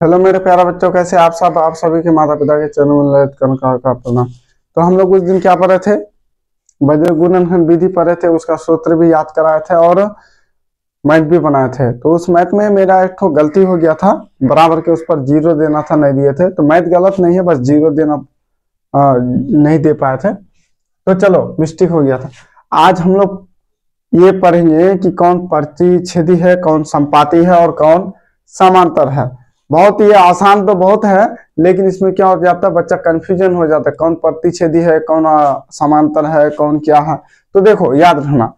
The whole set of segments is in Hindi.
हेलो मेरे प्यारा बच्चों, कैसे आप सब। आप सभी के माता पिता के चरणों में ललित कनकार का प्रणाम। तो हम लोग उस दिन क्या पढ़े थे, वज्र गुणनखंड विधि पढ़े थे, उसका सूत्र भी याद कराए थे और मैथ भी बनाए थे। तो उस मैथ में मेरा एक तो गलती हो गया था, बराबर के उस पर जीरो देना था, नहीं दिए थे। तो मैथ गलत नहीं है, बस जीरो देना नहीं दे पाए थे, तो चलो मिस्टेक हो गया था। आज हम लोग ये पढ़ेंगे कि कौन प्रतिच्छेदी है, कौन संपाती है और कौन समांतर है। बहुत ही आसान तो बहुत है, लेकिन इसमें क्या हो जाता है, बच्चा कंफ्यूजन हो जाता है, कौन प्रतिच्छेदी है, कौन समांतर है, कौन क्या है। तो देखो याद रखना,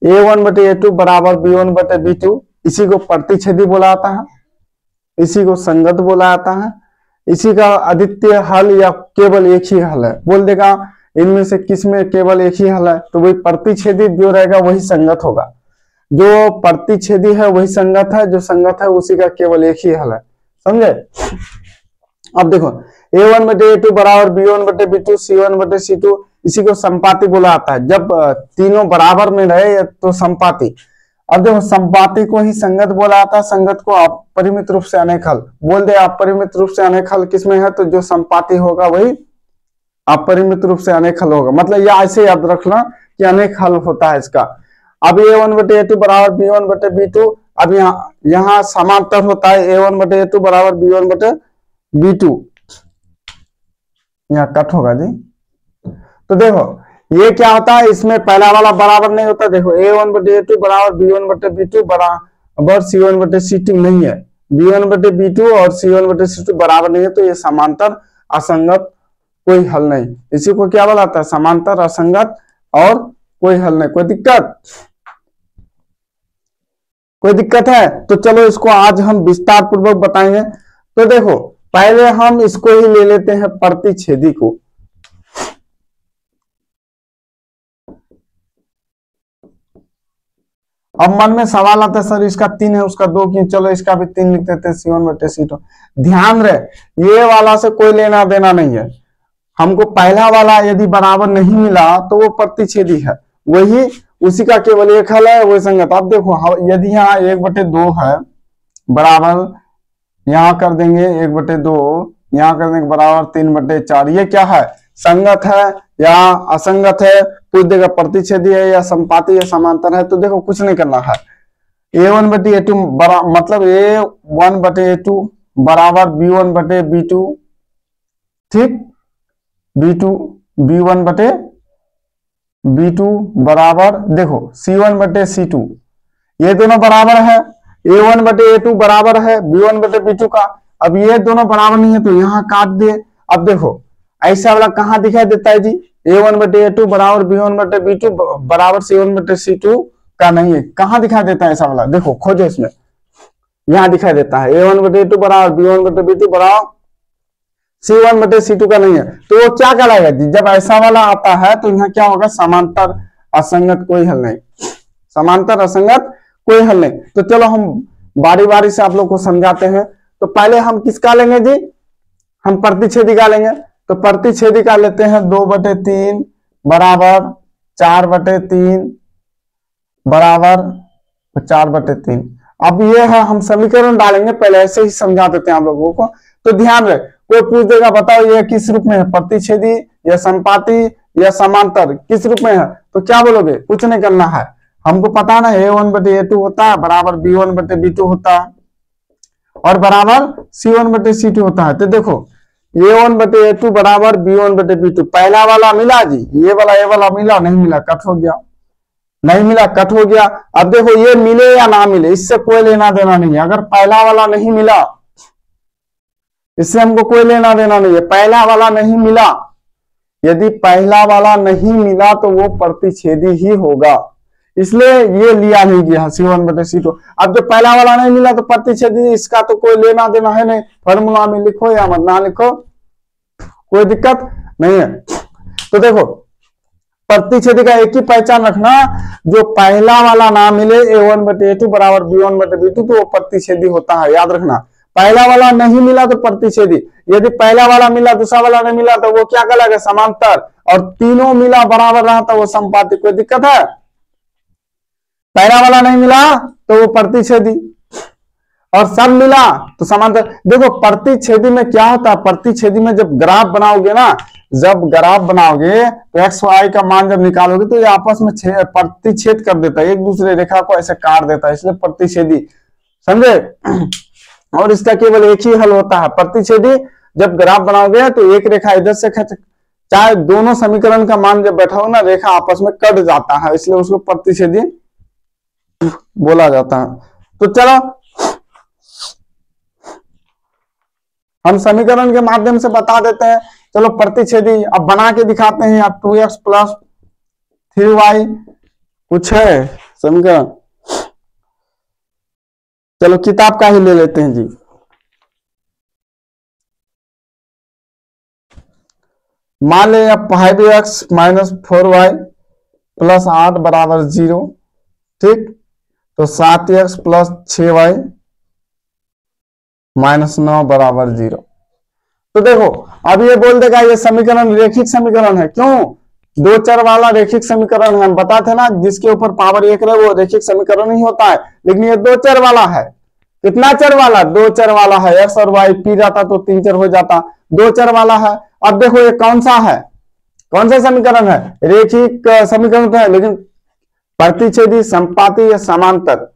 A1/A2 बराबर B1/B2, इसी को प्रतिच्छेदी बोला जाता है, इसी को संगत बोला जाता है, इसी का अद्वितीय हल या केवल एक ही हल है। बोल देगा इनमें से किस में केवल एक ही हल है, तो वही प्रतिच्छेदी जो रहेगा वही संगत होगा। जो प्रतिच्छेदी है वही संगत है, जो संगत है उसी का केवल एक ही हल है। समझे। अब देखो A1/A2 बराबर B1/B2 C1/C2, इसी को संपाती बोला जाता है। जब तीनों बराबर में रहे तो संपाती। अब देखो संपाती को ही संगत बोला जाता है, संगत को अपरिमित रूप से अनेक हल। बोल दे अपरिमित रूप से अनेक हल किसमें है, तो जो संपाती होगा वही अपरिमित रूप से अनेक हल होगा। मतलब ये ऐसे याद रखना कि अनेक हल होता है इसका। अब A1/A2 बराबर B1/B2, अब यहाँ समांतर होता है A1/A2 बराबर B1/B2, यहाँ कट होगा जी। तो देखो ये क्या होता है, इसमें पहला वाला बराबर नहीं होता। देखो A1/A2 बराबर B1/B2 बराबर C1/C2 नहीं है, B1/B2 और C1/C2 बराबर नहीं है, तो ये समांतर असंगत कोई हल नहीं। इसी को क्या बोला जाता है, समांतर असंगत और कोई हल नहीं। कोई दिक्कत है तो चलो इसको आज हम विस्तार पूर्वक बताएंगे। तो देखो पहले हम इसको ही ले लेते हैं, प्रतिच्छेदी को। अब मन में सवाल आता है, सर इसका 3 है उसका 2 क्यों, चलो इसका भी 3 लिख देते हैं, C1/C2। ध्यान रहे ये वाला से कोई लेना देना नहीं है। हमको पहला वाला यदि बराबर नहीं मिला तो वो प्रतिच्छेदी है, वही उसी का केवल एक हल है, वही संगत। अब देखो यदि यहाँ 1/2 है बराबर, यहाँ कर देंगे 1/2, यहाँ कर देंगे बराबर 3/4, ये क्या है, संगत है या असंगत है। पूछ देगा प्रतिच्छेदी है या संपाती या समांतर है। तो देखो कुछ नहीं करना है, A1/A2 मतलब A1/A2 बराबर B1/B2, ठीक, B1/B2 बराबर देखो C1/C2, ये दोनों बराबर है। A1/A2 बराबर है B1/B2 का। अब ये दोनों बराबर नहीं है तो यहाँ काट दे। अब देखो ऐसा वाला कहाँ दिखाई देता है जी, A1/A2 बराबर B1/B2 बराबर C1/C2 का नहीं है। कहाँ दिखाई देता है ऐसा वाला, देखो खोजो इसमें, यहाँ दिखाई देता है A1/A2 बराबर B1/B2 बराबर C1/C2 का नहीं है। तो वो क्या कहलाएगा जी, जब ऐसा वाला आता है तो यहाँ क्या होगा, समांतर असंगत कोई हल नहीं, समांतर असंगत कोई हल नहीं। तो चलो हम बारी बारी से आप लोग को समझाते हैं। तो पहले हम किसका लेंगे जी, हम प्रतिच्छेदी का लेंगे। तो प्रतिच्छेदी का लेते हैं 2/3 बराबर 4/3 बराबर 4/3। अब ये है, हम समीकरण डालेंगे, पहले ऐसे ही समझा देते हैं आप लोगों को। तो ध्यान रहे, कोई पूछ देगा बताओ ये किस रूप में है, प्रतिच्छेदी या संपाती या समांतर, किस रूप में है, तो क्या बोलोगे, कुछ नहीं करना है। हमको पता ना A1/A2 होता है बराबर B1/B2 होता है और बराबर C1/C2 होता है। तो देखो A1/A2 बराबर B1/B2, पहला वाला मिला जी, ये वाला मिला, नहीं मिला कट हो गया, नहीं मिला कट हो गया। अब देखो ये मिले या ना मिले इससे कोई लेना देना नहीं है। अगर पहला वाला नहीं मिला इससे हमको कोई लेना देना नहीं है, पहला वाला नहीं मिला, यदि पहला वाला नहीं मिला तो वो प्रतिच्छेदी ही होगा, इसलिए ये लिया नहीं गया C1/C2। अब जब पहला वाला नहीं मिला तो प्रतिच्छेदी, इसका तो कोई लेना देना है नहीं, फॉर्मूला में लिखो या मत ना लिखो कोई दिक्कत नहीं है। तो देखो प्रतिच्छेदी का एक ही पहचान रखना, जो पहला वाला ना मिले A1/A2 बराबर B1/B2 तो वो प्रतिच्छेदी होता है, याद रखना। पहला वाला नहीं मिला तो प्रतिच्छेदी, यदि पहला वाला मिला दूसरा वाला नहीं मिला तो वो क्या कहलाएगा, समांतर, और तीनों मिला बराबर रहा तो वो संपाती। कोई दिक्कत है, पहला वाला नहीं मिला तो वो प्रतिच्छेदी। और सब मिला तो समांतर। देखो प्रतिच्छेदी में क्या होता है, प्रतिच्छेदी में जब ग्राफ बनाओगे ना, जब ग्राफ बनाओगे तो एक्स वाई का मान जब निकालोगे तो ये आपस में प्रतिच्छेद कर देता है, एक दूसरे रेखा को ऐसे काट देता है, इसलिए प्रतिच्छेदी, समझे। और इसका केवल एक ही हल होता है प्रतिच्छेदी। जब ग्राफ बनाओगे तो एक रेखा इधर से खींच, चाहे दोनों समीकरण का मान जब बैठा हो ना, रेखा आपस में कट जाता है, इसलिए उसको प्रतिच्छेदी बोला जाता है। तो चलो हम समीकरण के माध्यम से बता देते हैं। चलो प्रतिच्छेदी अब बना के दिखाते हैं। अब 2x प्लस 3y कुछ है समीकरण, चलो किताब का ही ले लेते हैं जी। मान ले अब 5x माइनस 4y प्लस 8 बराबर 0, ठीक। तो 7x प्लस 6y माइनस 9 बराबर 0। तो देखो अब ये बोल देगा ये समीकरण रेखिक समीकरण है, क्यों, दो चर वाला रेखिक समीकरण है। हम बताते ना जिसके ऊपर पावर 1 रहे वो रेखिक समीकरण ही होता है, लेकिन ये दो चर वाला है। कितना चर वाला, दो चर वाला है। एक्स और वाई पी जाता तो 3 चर हो जाता, दो चर वाला है। अब देखो ये कौन सा है, कौन सा समीकरण है, रेखिक समीकरण तो है, लेकिन प्रतिच्छेदी संपाती या समांतर,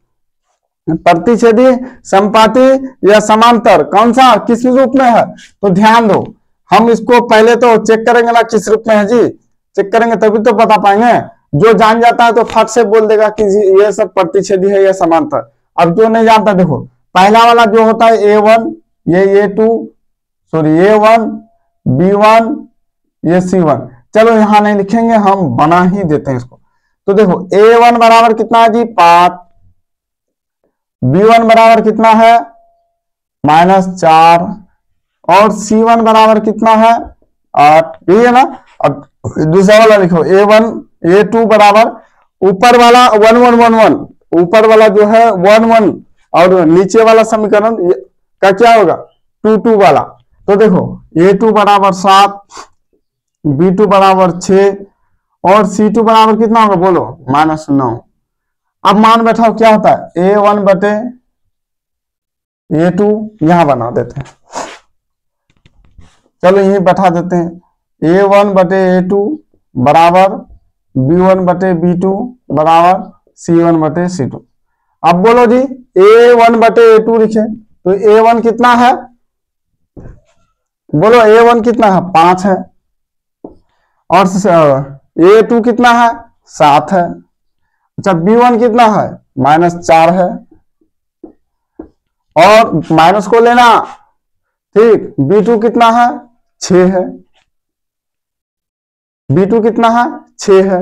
प्रतिच्छेदी संपाती या समांतर कौन सा किस रूप में है। तो ध्यान दो, हम इसको पहले तो चेक करेंगे ना किस रूप में है जी, चेक करेंगे तभी तो बता पाएंगे। जो जान जाता है तो फट से बोल देगा कि ये सब प्रतिच्छेदी है या समांतर। अब जो नहीं जानता देखो, पहला वाला जो होता है A1, ये A2, सॉरी A1, B1, ये C1। चलो यहां नहीं लिखेंगे, हम बना ही देते हैं इसको। तो देखो A1 बराबर कितना है जी 5, B1 बराबर कितना है -4, और C1 बराबर कितना है 8, यही है ना। अब दूसरा वाला लिखो A1, A2 बराबर ऊपर वाला 1 1 1 1, ऊपर वाला जो है 1 1, और नीचे वाला समीकरण का क्या होगा 2 2 वाला। तो देखो A2 बराबर 7, B2 बराबर 6, और C2 बराबर कितना होगा बोलो -9। अब मान बैठाओ क्या होता है A1 बटे A2, यहां बना देते हैं, चलो यही बैठा देते हैं। A1 बटे A2 बराबर B1 बटे B2 बराबर C1 बटे C2। अब बोलो जी A1 बटे A2 लिखे तो A1 कितना है, बोलो A1 कितना है 5 है, और A2 कितना है 7 है। अच्छा B1 कितना है -4 है, और माइनस को लेना, ठीक। B2 कितना है 6 है, B2 कितना है 6 है,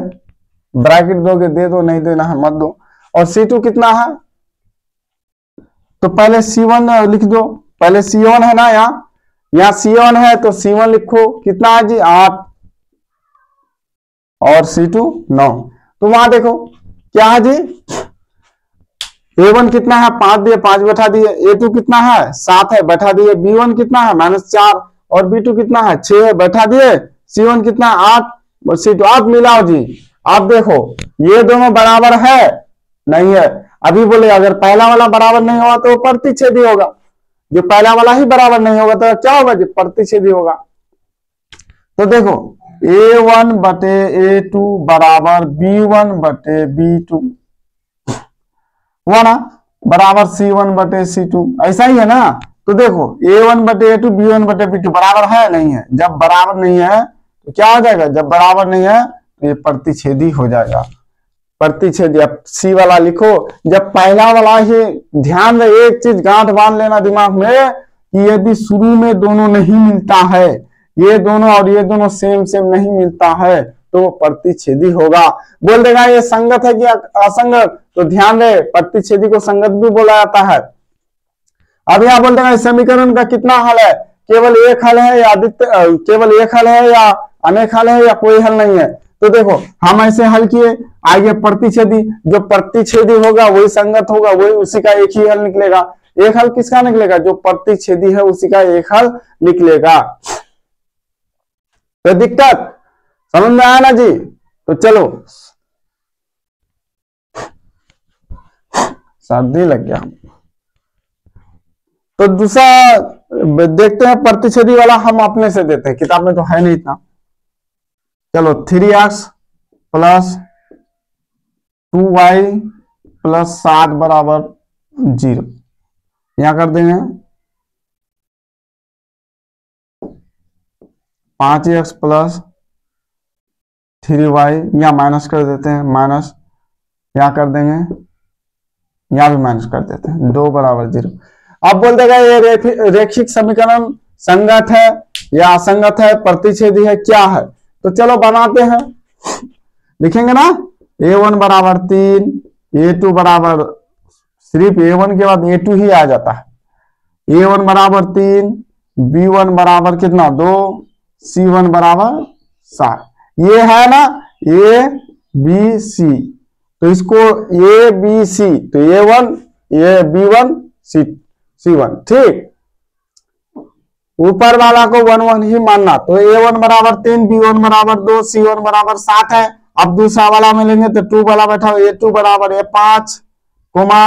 ब्रैकेट दोगे दे दो, नहीं देना है मत दो। और C2 कितना है, तो पहले C1 लिख दो, पहले C1 है ना, यहाँ C1 है तो C1 लिखो, कितना है जी 8, और C2 9। तो वहां देखो क्या है जी, A1 कितना है 5 दिए, 5 बैठा दिए, A2 कितना है 7 है बैठा दिए, B1 कितना है -4, और B2 कितना है 6 है बैठा दिए, C1 कितना है 8, और C2। आप मिलाओ जी, आप देखो ये दोनों बराबर है नहीं है। अभी बोले अगर पहला वाला बराबर नहीं होगा तो प्रतिच्छेदी होगा, जो पहला वाला ही बराबर नहीं होगा तो क्या होगा जी प्रतिच्छेदी होगा। तो देखो A1 बटे A2 बराबर B1 बटे B2 हुआ ना, बराबर C1 बटे C2, ऐसा ही है ना। तो देखो A1 बटे A2 B1 बटे B2 बराबर है नहीं है, जब बराबर नहीं है तो क्या हो जाएगा, जब बराबर नहीं है तो ये प्रतिच्छेदी हो जाएगा, प्रतिच्छेदी। अब C वाला लिखो, जब पहला वाला ही, ध्यान रहे एक चीज गांठ बांध लेना दिमाग में कि यदि शुरू में दोनों नहीं मिलता है, ये दोनों और ये दोनों सेम सेम नहीं मिलता है तो वो प्रतिच्छेदी होगा। बोल देगा ये संगत है कि असंगत, तो ध्यान रहे प्रतिच्छेदी को संगत भी बोला जाता है। अब यहां बोल देगा इस समीकरण का कितना हल है, केवल एक हल है या केवल एक हल है या अनेक हल है या कोई हल नहीं है। तो देखो हम ऐसे हल किए, आगे प्रतिच्छेदी, जो प्रतिच्छेदी होगा वही संगत होगा, वही उसी का एक ही हल निकलेगा। एक हल किसका निकलेगा, जो प्रतिच्छेदी है उसी का एक हल निकलेगा। तो दिक्कत समझ में आया ना जी। तो चलो सर्दी लग गया, तो दूसरा देखते हैं, प्रतिच्छेदी वाला हम अपने से देते हैं, किताब में तो है नहीं इतना। चलो 3x प्लस 2y प्लस 7 बराबर 0, यहां कर देंगे 5x प्लस 3y, यहां माइनस कर देते हैं, माइनस यहां कर देंगे, यहां भी माइनस कर देते हैं, 2 बराबर 0। अब बोल देगा ये रेखिक समीकरण संगत है या असंगत है, प्रतिच्छेदी है, क्या है? तो चलो बनाते हैं, लिखेंगे ना, a1 बराबर 3, a2 बराबर, सिर्फ a1 के बाद a2 ही आ जाता है, a1 बराबर 3, b1 बराबर कितना 2, c1 बराबर 7। ये है ना a b c, तो इसको a b c, तो a1 a b1 c1, ठीक। ऊपर वाला को 1 1 ही मानना, तो a1 बराबर 3, b1 बराबर 2, c1 बराबर 7 है। अब दूसरा वाला में लेंगे तो 2 वाला बैठा हो, a2 बराबर a5, कोमा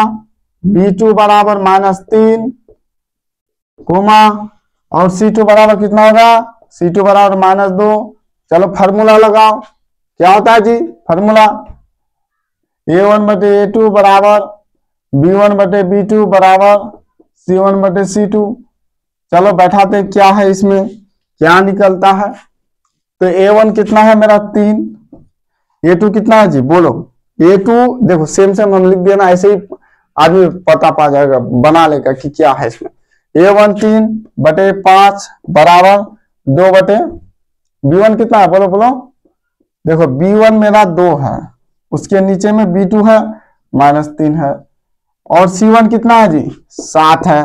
b2 बराबर -3, कोमा, और c2 बराबर कितना होगा, c2 बराबर -2। चलो फार्मूला लगाओ, क्या होता है जी फार्मूला, a1 बटे a2 बराबर b1 बटे b2 बराबर c1 बटे c2। चलो बैठाते क्या है, इसमें क्या निकलता है, तो a1 कितना है मेरा 3, a2 कितना है जी बोलो, a2 देखो सेम सेम हम लिख देना, ऐसे ही आदमी पता पा जाएगा, बना लेगा कि क्या है इसमें। a1 3 बटे 5 बराबर 2 बटे b1 कितना है बोलो बोलो, देखो b1 मेरा 2 है, उसके नीचे में b2 है -3 है, और c1 कितना है जी 7 है,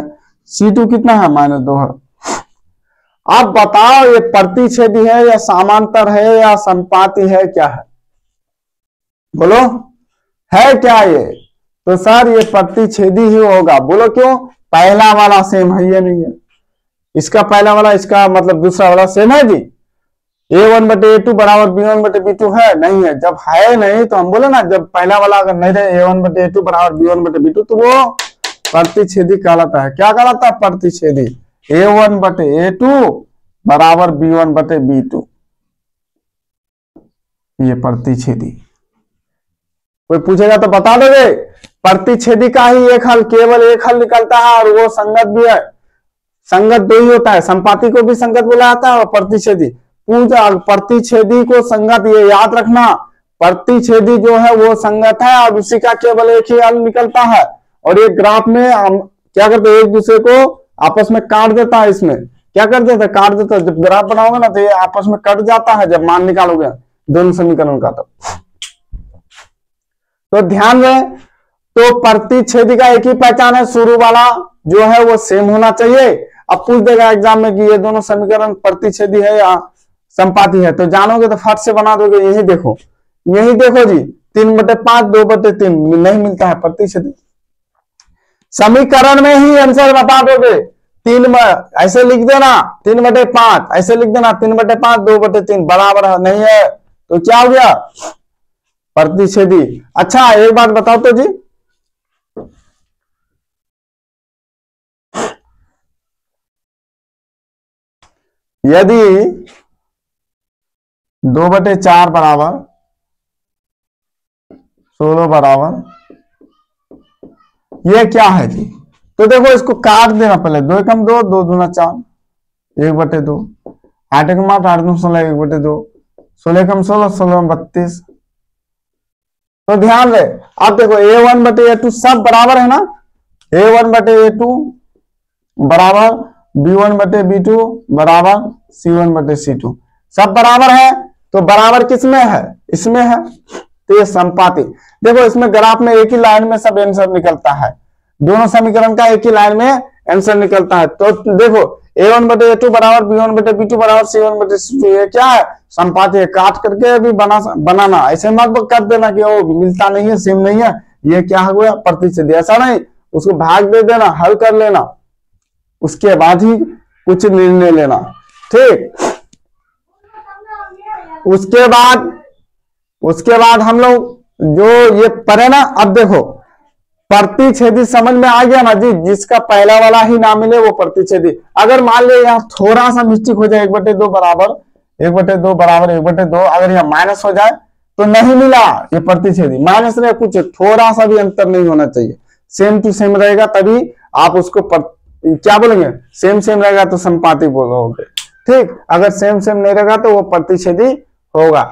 c2 कितना है -2 है। अब बताओ ये प्रतिच्छेदी है या समांतर है या संपाती है, क्या है बोलो, है क्या ये? तो सर ये प्रतिच्छेदी ही होगा, बोलो क्यों, पहला वाला सेम है, ये नहीं है, इसका पहला वाला इसका मतलब दूसरा वाला सेम है जी, a1 बटे a2 बराबर b1 बटे b2 है, नहीं है। जब है नहीं तो हम बोले ना, जब पहला वाला अगर नहीं रहे a1 बटे a2 बराबर b1 बटे b2, तो वो प्रतिच्छेदी कहलाता है। क्या कहलाता है प्रतिच्छेदी, a1 बटे a2 बराबर b1 बटे b2, ये प्रतिच्छेदी। कोई पूछेगा तो बता दोगे, प्रतिच्छेदी का ही एक हल, केवल एक हल निकलता है, और वो संगत भी है, संगत दो ही होता है, संपाती को भी संगत बोला जाता है और प्रतिच्छेदी। पूजा प्रतिच्छेदी को संगत, ये याद रखना, प्रतिच्छेदी जो है वो संगत है और उसी का केवल एक ही हल निकलता है। और ये ग्राफ में हम क्या करते हैं, एक दूसरे को आपस में काट देता है, इसमें क्या कर देता है, काट देता है। जब ग्राफ बनाओगे ना तो ये आपस में कट जाता है, जब मान निकालोगे दोनों समीकरण का। तो ध्यान रहे, तो प्रतिच्छेदी का एक ही पहचान है, शुरू वाला जो है वो सेम होना चाहिए। अब पूछ देगा एग्जाम में कि ये दोनों समीकरण प्रतिच्छेदी है या संपाती है, तो जानोगे तो फट से बना दोगे। यही देखो, यही देखो जी, 3/5 2/3 नहीं मिलता है प्रतिच्छेदी, समीकरण में ही आंसर बता दोगे। 3 ऐसे लिख देना 3/5, ऐसे लिख देना 3/5 2/3 बराबर है, नहीं है तो क्या हो गया प्रतिच्छेदी। अच्छा एक बात बताओ तो जी, यदि 2/4 बराबर 16 बराबर, ये क्या है जी, तो देखो इसको काट देना पहले, 2 एकम 2 2 दूना 4 1/2, 8 एकम 8 8 दूना 16 1/2, 16 एकम 16 16 32। तो ध्यान रहे, अब देखो a1 बटे a2 सब बराबर है ना, a1 बटे a2 बराबर b1 बटे b2 बराबर c1 बटे c2, सब बराबर है। तो बराबर किसमें है, इसमें है, तो ये संपाती। देखो इसमें ग्राफ में एक ही लाइन में सब आंसर निकलता है, दोनों समीकरण का एक ही लाइन में आंसर निकलता है। तो देखो a1 बटे a2 बराबर b1 बटे b2 बराबर c1 बटे c2, ये क्या है संपाती है। काट करके भी बनाना, ऐसे मत कर देना कि वो मिलता नहीं है, सेम नहीं है, ये क्या हुआ प्रतिच्छेदी, ऐसा नहीं, उसको भाग दे देना, हल कर लेना, उसके बाद ही कुछ निर्णय लेना, ठीक। उसके बाद हम लोग जो ये पढ़े ना, अब देखो प्रतिच्छेदी समझ में आ गया ना जी, जिसका पहला वाला ही ना मिले वो प्रतिच्छेदी। अगर मान लो यहाँ थोड़ा सा मिस्टेक हो जाए, 1/2 बराबर 1/2 बराबर 1/2, अगर यहाँ माइनस हो जाए तो नहीं मिला ये प्रतिच्छेदी। माइनस रहे कुछ थोड़ा सा भी अंतर नहीं होना चाहिए, सेम टू सेम रहेगा, तभी आप उसको क्या बोलेंगे, सेम सेम रहेगा तो संपाती बोलोगे। ठीक, अगर सेम सेम नहीं रहेगा तो वो प्रतिच्छेदी होगा।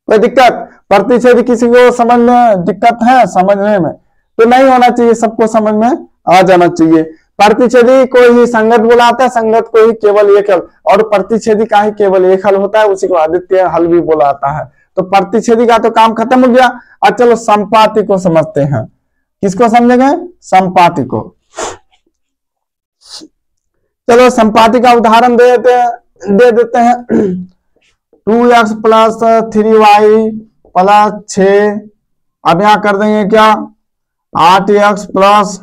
कोई दिक्कत? प्रतिच्छेदी किसी को समझ में दिक्कत है समझने में? तो नहीं होना चाहिए, सबको समझ में आ जाना चाहिए। प्रतिच्छेदी को ही संगत बोलाता है, संगत को ही केवल एक हल, और प्रतिच्छेदी का ही केवल एक हल होता है, उसी को आदित्य हल भी बोलाता है। तो प्रतिच्छेदी का तो काम खत्म हो गया। अब चलो संपाती को समझते हैं। किसको समझेंगे? संपाती को। चलो संपाती का उदाहरण दे देते हैं। 2x प्लस 3y प्लस 6, अब यहां कर देंगे क्या, 8x प्लस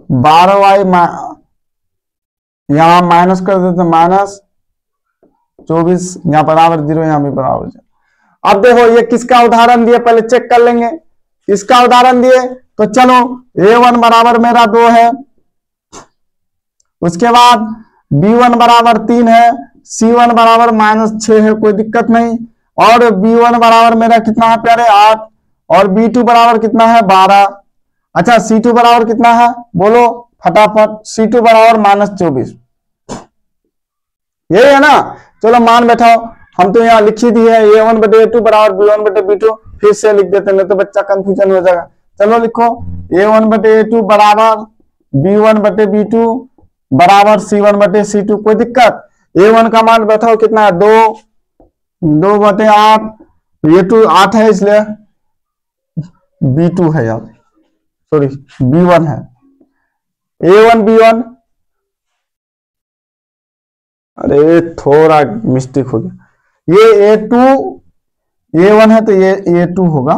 12y, यहां माइनस कर देते, माइनस 24, यहां बराबर 0, यहां भी बराबर 0। अब देखो ये किसका उदाहरण दिए, पहले चेक कर लेंगे किसका उदाहरण दिए। तो चलो a1 बराबर मेरा 2 है, उसके बाद b1 बराबर 3 है, c1 बराबर -6 है, कोई दिक्कत नहीं। और b1 बराबर मेरा कितना है प्यारे, 8, और b2 बराबर कितना है, 12। अच्छा c2 बराबर कितना है बोलो फटाफट, c2 बराबर -24, यही है ना। चलो मान बैठाओ, हम तो यहाँ लिखी दी है a1/a2 बराबर b1/b2, फिर से लिख देते नहीं तो बच्चा कंफ्यूजन हो जाएगा। चलो लिखो a1/a2 बराबर b1/b2 बराबर c1/c2, कोई दिक्कत। a1 का मान बैठाओ कितना है, 2/8, a2 8 है इसलिए b2 है यार, सॉरी b1 है, a1 b1, अरे थोड़ा मिस्टेक हो गया, ये a1 है तो ये a2 होगा,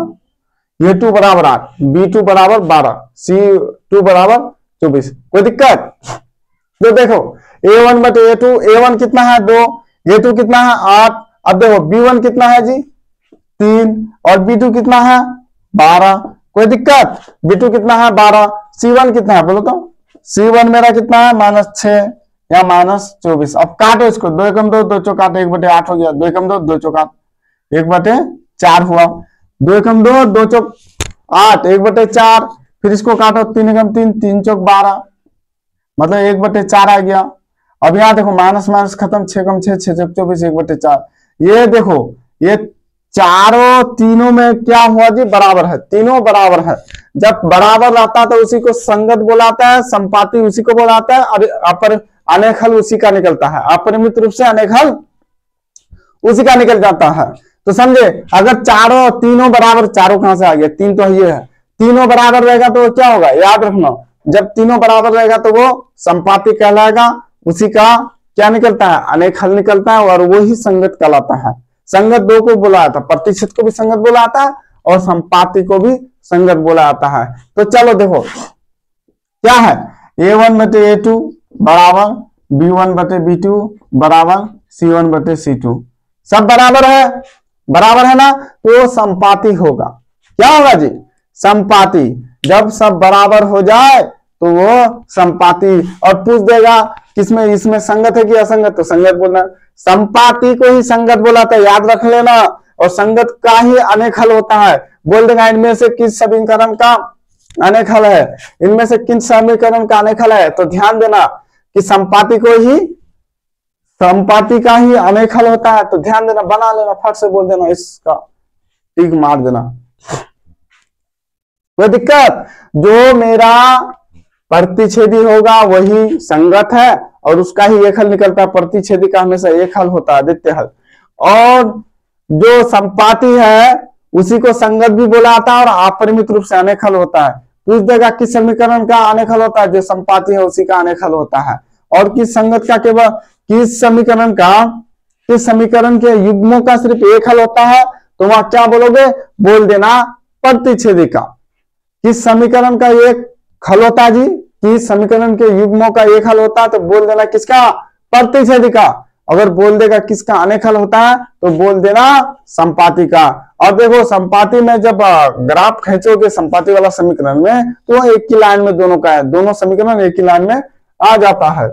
a2 बराबर 8, b2 बराबर 12, c2 बराबर 24, कोई दिक्कत। तो देखो a1/a2, a1 कितना है 2, a2 कितना है 8, अब देखो b1 कितना है जी 3, और b2 कितना है 12, कोई दिक्कत। b2 कितना है 12, c1 कितना है बोलो तो, c1 मेरा कितना है -6 या -24। अब काटो इसको, 2 एकम 2, 2 चौक 8, 1/8 हो गया, 2 एकम 2, 2 चौक 8, 1/4 हुआ, 2 एकम 2, 2 चौक 8, 1/4, फिर इसको काटो, 3 एकम 3, 3 चौक 12, मतलब 1/4 आ गया। अब यहाँ देखो माइनस माइनस खत्म, 6 कम 6, 6 चौक 24, 1/4। ये देखो ये चारों तीनों में क्या हुआ जी, बराबर है, तीनों बराबर है। जब बराबर रहता है तो उसी को संगत बोलाता है, संपाती उसी को बोलाता है, और अनेक हल उसी का निकलता है, अपरिमित रूप से अनेक हल उसी का निकल जाता है। तो समझे, अगर चारों तीनों बराबर, चारों कहां से आ गया, 3 तो ये है, तीनों बराबर रहेगा तो क्या होगा, याद रखना, जब तीनों बराबर रहेगा तो वो संपाती कहलाएगा, उसी का क्या निकलता है, अनेक हल निकलता है, और वो ही संगत कहलाता है। संगत दो को बोला जाता है, प्रतिशत को भी संगत बोला जाता है और संपाती को भी संगत बोला जाता है। तो चलो देखो क्या है, a1/a2 बराबर b1/b2 बराबर c1/c2, सब बराबर है ना, तो संपाती होगा। क्या होगा जी, संपाती। जब सब बराबर हो जाए तो वो संपाती, और पूछ देगा किसमें, इसमें संगत है कि असंगत, तो संगत बोलना। संपाती को ही संगत बोलाता है, याद रख लेना, और संगत का ही अनेक हल होता है। बोल देगा इनमें से किस समीकरण का अनेक हल है, इनमें से किन समीकरण का अनेक हल है, तो ध्यान देना कि संपाती का ही अनेक हल होता है। तो ध्यान देना, बना लेना, फट से बोल देना, इसका टिक मार देना, कोई दिक्कत। जो मेरा प्रतिच्छेदी होगा वही संगत है, और उसका ही एक हल निकलता है, प्रतिच्छेदी का हमेशा एक हल होता है, आदित्य हल। और जो संपाती है उसी को संगत भी बोला जाता है, और अपरिमित रूप से अनेक हल होता है। पूछ देगा किस समीकरण का अनेक हल होता है, जो संपाती है उसी का अनेक हल होता है, और किस संगत का केवल किस समीकरण के युग्मों का सिर्फ एक हल होता है, तो वहां क्या बोलोगे, बोल देना प्रतिच्छेदी का। किस समीकरण का एक हल होता है जी, किस समीकरण के युग्मों का एक हल होता है, तो बोल देना किसका, प्रतिच्छेदी का। अगर बोल देगा किसका अनेखल होता है तो बोल देना संपाति का। और देखो संपाति में जब ग्राफ खींचोगे संपाति वाला समीकरण में तो एक ही लाइन में दोनों का है, दोनों समीकरण एक ही लाइन में आ जाता है।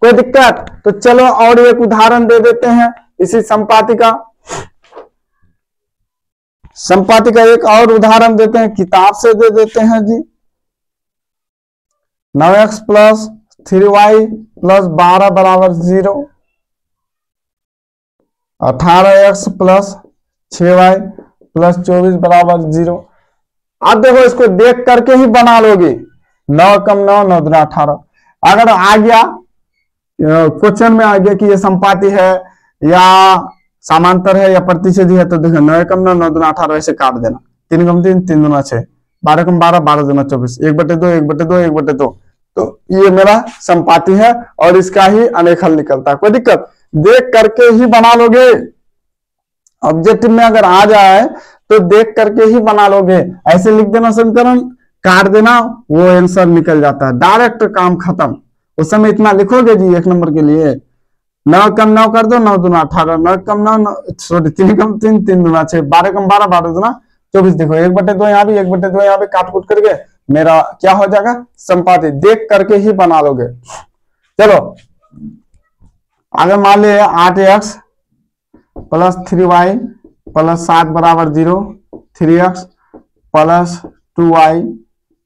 कोई दिक्कत? तो चलो और एक उदाहरण दे देते हैं इसी संपाति का। संपाति का एक और उदाहरण देते हैं, किताब से दे देते हैं जी। 9x प्लस 3y प्लस 12 बराबर 0, 18x प्लस 6y प्लस 24 बराबर 0। अब देखो इसको देख करके ही बना लोगे। 9 कम 9, 9 दूना 18। अगर आ गया क्वेश्चन में आ गया कि ये संपाति है या समांतर है या प्रतिच्छेदी है तो देखो 9 कम 9, 9 दूना 18 ऐसे काट देना। 3 कम 3, 3 दूना 6, 12 कम 12, 12 दूना 24, 1/2, 1/2, 1/2। तो ये मेरा संपाति है और इसका ही अनेखल निकलता है। कोई दिक्कत? देख करके ही बना लोगे। ऑब्जेक्टिव में अगर आ जाए तो देख करके ही बना लोगे। ऐसे लिख देना समीकरण, काट देना, वो आंसर निकल जाता है, डायरेक्ट काम खत्म। उस समय इतना लिखोगे जी 1 नंबर के लिए। 9 कम 9 कर दो, 9 दूना 18, 9 कम 9, सॉरी 3 कम 3, 3 दूना 6, 12 कम 12, 12 दूना 24। देखो 1/2 यहाँ भी, 1/2 यहाँ भी, काट कूट करके मेरा क्या हो जाएगा? संपाति। देख करके ही बना लोगे। चलो अगर मान लिया 8x प्लस 3y प्लस 7 बराबर 0, 3x प्लस 2y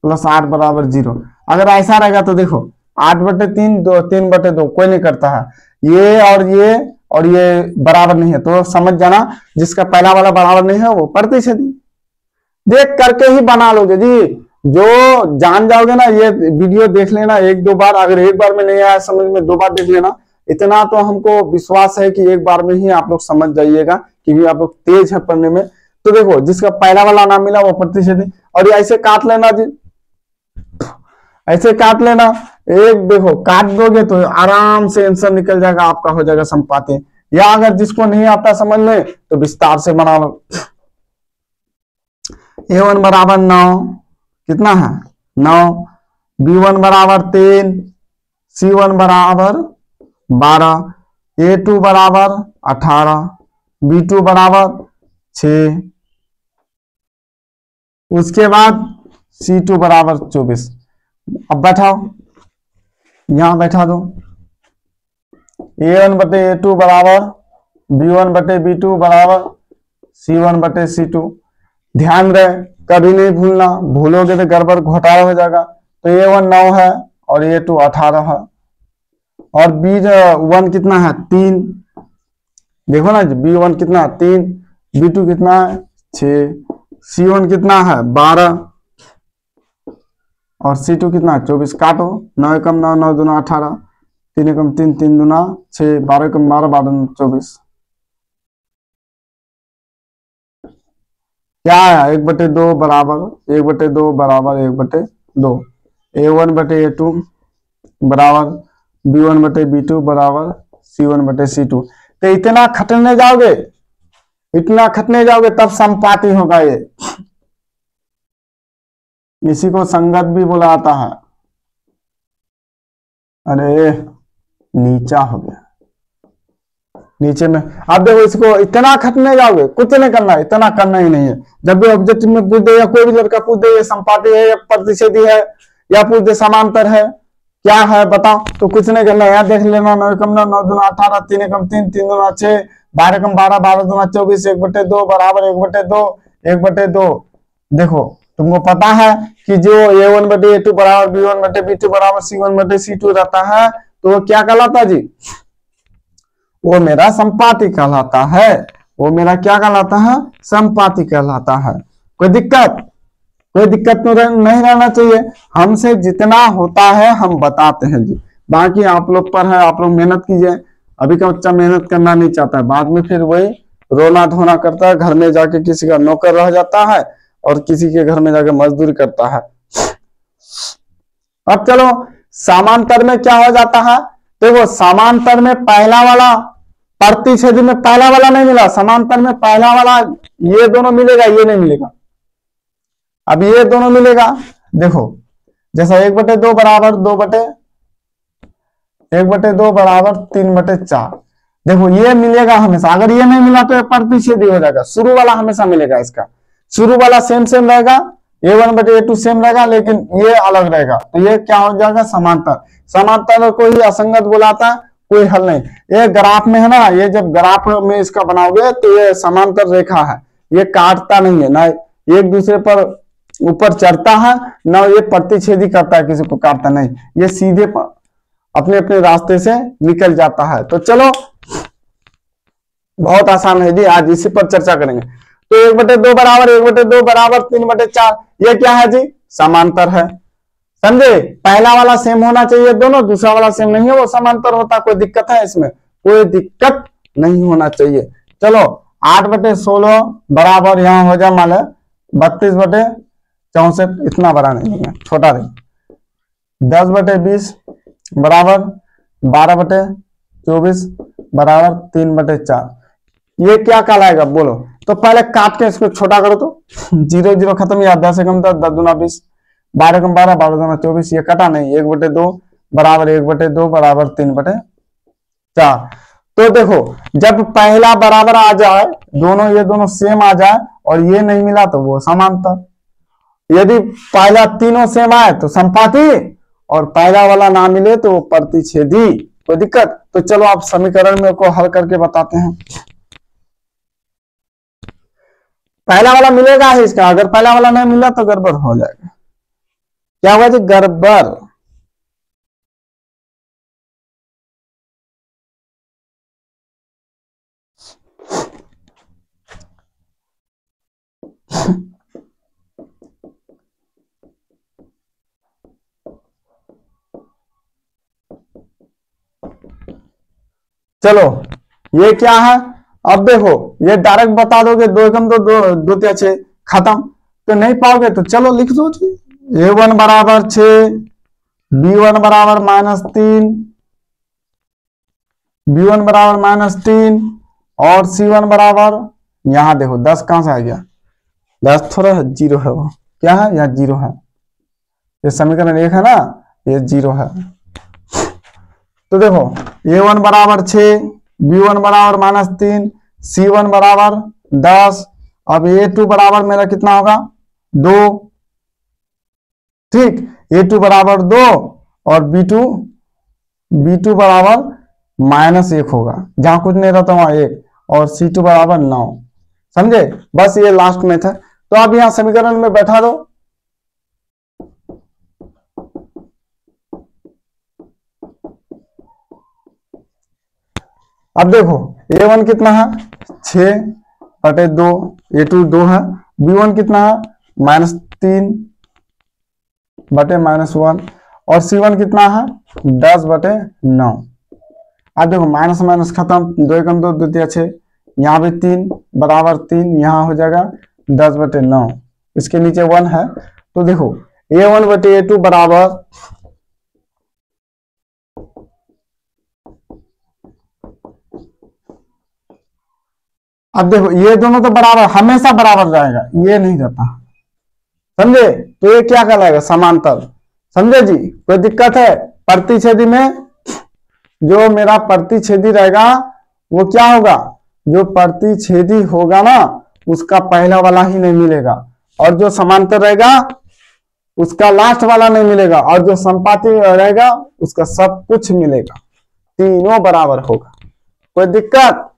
प्लस 8 बराबर 0। अगर ऐसा रहेगा तो देखो 8/3, 3/2 कोई नहीं करता है। ये और ये बराबर नहीं है तो समझ जाना जिसका पहला वाला बराबर नहीं है वो प्रतिच्छेदी। देख करके ही बना लोगे जी। जो जान जाओगे ना, ये वीडियो देख लेना 1-2 बार। अगर एक बार में नहीं आया समझ में 2 बार देख लेना। इतना तो हमको विश्वास है कि एक बार में ही आप लोग समझ जाइएगा क्योंकि आप लोग तेज है पढ़ने में। तो देखो जिसका पहला वाला नाम मिला वो प्रतिच्छेदी। और ये ऐसे काट लेना जी, ऐसे काट लेना। एक देखो काट दोगे तो आराम से आंसर निकल जाएगा, आपका हो जाएगा संपाति। या अगर जिसको नहीं आता समझ में तो विस्तार से बना लो। a1 बराबर 9, कितना है 9, b1 बराबर 3, c1 बराबर 12, a2 बराबर 18, b2 बराबर 6, उसके बाद c2 बराबर 24। अब बैठाओ, यहां बैठा दो। a1/a2 बराबर b1/b2 बराबर c1/c2। ध्यान रहे कभी नहीं भूलना, भूलोगे तो गड़बड़ घोटाला हो जाएगा। तो a1 9 है और a2 18 है और b1 कितना है 3। देखो ना b1 कितना है 3, b2 कितना है 6, c1 कितना है 12 और c2 कितना है 24। काटो 9 कम 9, 9 दूना 18, 3 कम 3, 3 दूना 6, 12 कम 12, 12 दूना 24। क्या है 1/2 बराबर 1/2 बराबर 1/2। a1/a2 बराबर b1/b2 बराबर c1/c2। तो इतना खटने जाओगे, इतना खटने जाओगे तब संपाति होगा ये। इसी को संगत भी बुलाता है। अरे नीचा हो गया नीचे में। अब देखो इसको इतना खटने जाओगे, कुछ नहीं करना, इतना करना ही नहीं है। जब भी ऑब्जेक्टिव में पूछ दे या कोई भी लड़का पूछ दे ये संपाति है या प्रतिच्छेदी है या पूछ दे समांतर है क्या है बताओ, तो कुछ नहीं करना। यहाँ देख लेना 9 कम 9, 9 दूना 18, 3 कम 3, 3 दूना 6, 12 कम 12, 12 दूना 24, 1/2 बराबर 1/2, 1/2। देखो तुमको पता है कि जो a1/a2 बराबर b1/b2 बराबर c1/c2 रहता है तो वो क्या कहलाता है जी? वो मेरा संपाति कहलाता है। वो मेरा क्या कहलाता है? संपाति कहलाता है। कोई दिक्कत? कोई दिक्कत तो नहीं रहना चाहिए। हमसे जितना होता है हम बताते हैं जी, बाकी आप लोग पर है, आप लोग मेहनत कीजिए। अभी का बच्चा मेहनत करना नहीं चाहता है, बाद में फिर वही रोना धोना करता है, घर में जाके किसी का नौकर रह जाता है और किसी के घर में जाके मजदूरी करता है। अब चलो समांतर में क्या हो जाता है? देखो समांतर में पहला वाला प्रतिच्छेदी में पहला वाला नहीं मिला, समांतर में पहला वाला ये दोनों मिलेगा, ये नहीं मिलेगा। अब ये दोनों मिलेगा। देखो जैसा 1/2 बराबर 2/2 1/2 बराबर 3/4। देखो ये मिलेगा हमेशा, अगर ये नहीं मिला तो ये प्रतिच्छेदी हो जाएगा। शुरू वाला हमेशा मिलेगा, इसका शुरू वाला सेम सेम रहेगा, A1/A2 सेम रहेगा, लेकिन ये अलग रहेगा, तो ये क्या हो जाएगा, समांतर। समांतर को ही असंगत बुलाता है, कोई हल नहीं। ये ग्राफ में है ना, ये जब ग्राफ में इसका बनाओगे तो ये समांतर रेखा है, ये काटता नहीं है, ना एक दूसरे पर ऊपर चढ़ता है, ना ये प्रतिच्छेदी करता है, किसी को काटता नहीं, ये सीधे अपने अपने रास्ते से निकल जाता है। तो चलो बहुत आसान है जी, आज इसी पर चर्चा करेंगे। तो 1/2 बराबर 1/2 बराबर 3/4, ये क्या है जी, समांतर है। समझे, पहला वाला सेम होना चाहिए दोनों, दूसरा वाला सेम नहीं है वो समांतर होता। कोई दिक्कत है इसमें, कोई दिक्कत नहीं होना चाहिए। चलो 8/16 बराबर यहाँ हो जाए मान लो 32/64, इतना बड़ा नहीं है, छोटा नहीं। 10/20 बराबर 12/24 बराबर 3/4, ये क्या कहलाएगा बोलो। तो पहले काट के इसको छोटा करो, तो 0 0 खत्म, या 10 एकम 10, 10 दूना 20, 12 एकम 12, 12 दूना 24, ये कटा नहीं। 1/2 बराबर 1/2 बराबर 3/4। तो देखो जब पहला बराबर आ जाए, दोनों ये दोनों सेम आ जाए और ये नहीं मिला तो वो समांतर। यदि पहला तीनों सेम आए तो संपाती, और पहला वाला ना मिले तो प्रतिच्छेदी। कोई दिक्कत? तो चलो आप समीकरण में को हल करके बताते हैं। पहला वाला मिलेगा ही इसका, अगर पहला वाला नहीं मिला तो गड़बड़ हो जाएगा। क्या हुआ जी, गड़बड़। चलो ये क्या है, अब देखो ये डायरेक्ट बता दोगे, 2 एकम 2, 2 3 6 खत्म, तो नहीं पाओगे तो चलो लिख दो जी। A1 बराबर 6, B1 बराबर -3, B1 बराबर -3 और C1 बराबर, यहां देखो 10 कहां से आ गया, 10 थोड़ा 0 है, वो क्या है, यहाँ 0 है, ये समीकरण 1 है ना, ये 0 है। तो देखो A1 बराबर 6, B1 बराबर -3, C1 बराबर 10, अब A2 बराबर मेरा कितना होगा, 2, ठीक, A2 बराबर 2 और B2 बराबर -1 होगा, जहां कुछ नहीं रहता वहां 1, और C2 बराबर 9। समझे, बस ये लास्ट में था। तो अब यहां समीकरण में बैठा दो। अब देखो A1 कितना है, 6/2, A2 2 है, B1 कितना है, -3/-1, और C1 कितना है, 10/9। अब देखो माइनस माइनस खत्म, 2 एकम 2, 2 3 6, यहाँ भी 3 बराबर 3, यहाँ हो जाएगा 10/9, इसके नीचे 1 है। तो देखो A1/A2 बराबर, अब देखो ये दोनों तो बराबर, हमेशा बराबर जाएगा, ये नहीं रहता, समझे। तो ये क्या कहलाएगा, समांतर। समझे जी, कोई दिक्कत है? प्रतिच्छेदी में जो मेरा प्रतिच्छेदी रहेगा वो क्या होगा, जो प्रतिच्छेदी होगा ना उसका पहला वाला ही नहीं मिलेगा, और जो समांतर रहेगा उसका लास्ट वाला नहीं मिलेगा, और जो संपाती रहेगा उसका सब कुछ मिलेगा, तीनों बराबर होगा। कोई दिक्कत?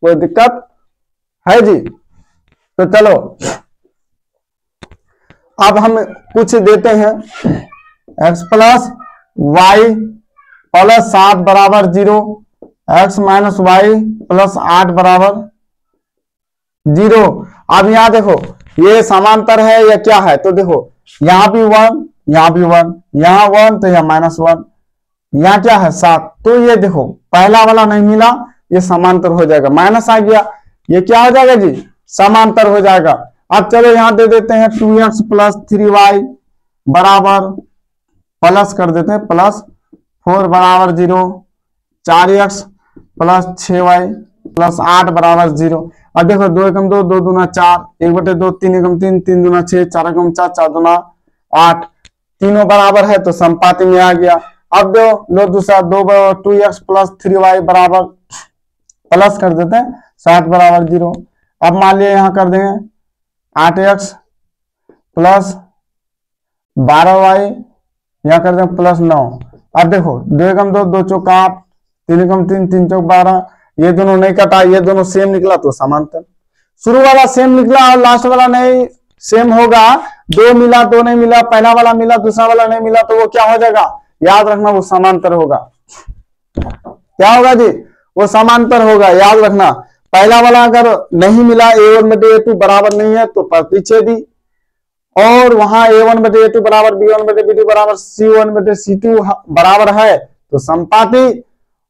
कोई दिक्कत है जी? तो चलो अब हम कुछ देते हैं, x + y + 7 बराबर 0, x - y + 8 बराबर 0। अब यहां देखो ये समांतर है या क्या है, तो देखो यहां भी 1, यहां भी 1, यहां 1 तो यहां -1, यहां क्या है 7। तो ये देखो पहला वाला नहीं मिला, ये समांतर हो जाएगा, माइनस आ गया, ये क्या हो जाएगा जी, समांतर हो जाएगा। अब चलो यहां दे देते हैं 2x + 3y बराबर, प्लस कर देते हैं, +4 बराबर 0, 4x + 6y + 8 बराबर 0। अब देखो 2 एकम 2, 2 दूना 4, 1/2, 3 एकम 3, 3 दूना 6, 4 एकम 4, 4 दूना 8, तीनों बराबर है तो संपाती में आ गया। अब दो लो दूसरा 2x प्लस 3y बराबर प्लस कर देते हैं 60 बराबर 0। अब मान लिया यहाँ कर देंगे 8x प्लस 12y, यहाँ कर देंगे प्लस 9। अब देखो 2 एकम 2, 2 चौक 8, 3 एकम 3, 3 चौक 12, ये दोनों नहीं कटा, ये दोनों सेम निकला तो समांतर। शुरू वाला सेम निकला और लास्ट वाला नहीं सेम होगा, 2 मिला 2 नहीं मिला, पहला वाला मिला दूसरा वाला नहीं मिला, तो वो क्या हो जाएगा, याद रखना वो समांतर होगा। क्या होगा जी, वो समांतर होगा, याद रखना। पहला वाला अगर नहीं मिला a1 बटे a2 बराबर नहीं है तो प्रतिच्छेदी, और वहां a1 बटे a2 बराबर b1 बटे b2 बराबर c1 बटे c2 बराबर है तो संपाती,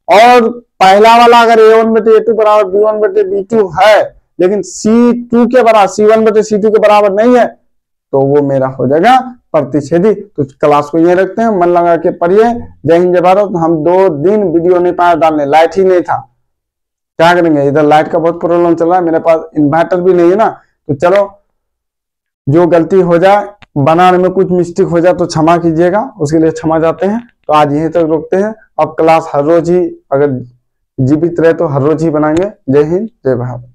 और पहला वाला अगर a1 बटे a2 बराबर b1 बटे b2 है लेकिन c2 के बराबर c1 बटे c2 के बराबर नहीं है तो वो मेरा हो जाएगा प्रतिच्छेदी। तो क्लास को ये रखते हैं, मन लगा के पढ़िए। जय हिंद जय भारत। हम 2 दिन वीडियो नहीं पाया डालने, लाइट ही नहीं था, क्या करेंगे, इधर लाइट का बहुत प्रॉब्लम चल रहा है, मेरे पास इन्वर्टर भी नहीं है ना। तो चलो जो गलती हो जाए, बनाने में कुछ मिस्टेक हो जाए तो क्षमा कीजिएगा, उसके लिए क्षमा जाते हैं। तो आज यहीं तक रोकते हैं। अब क्लास हर रोज ही अगर जीवित रहे तो हर रोज ही बनाएंगे। जय हिंद जय भारत।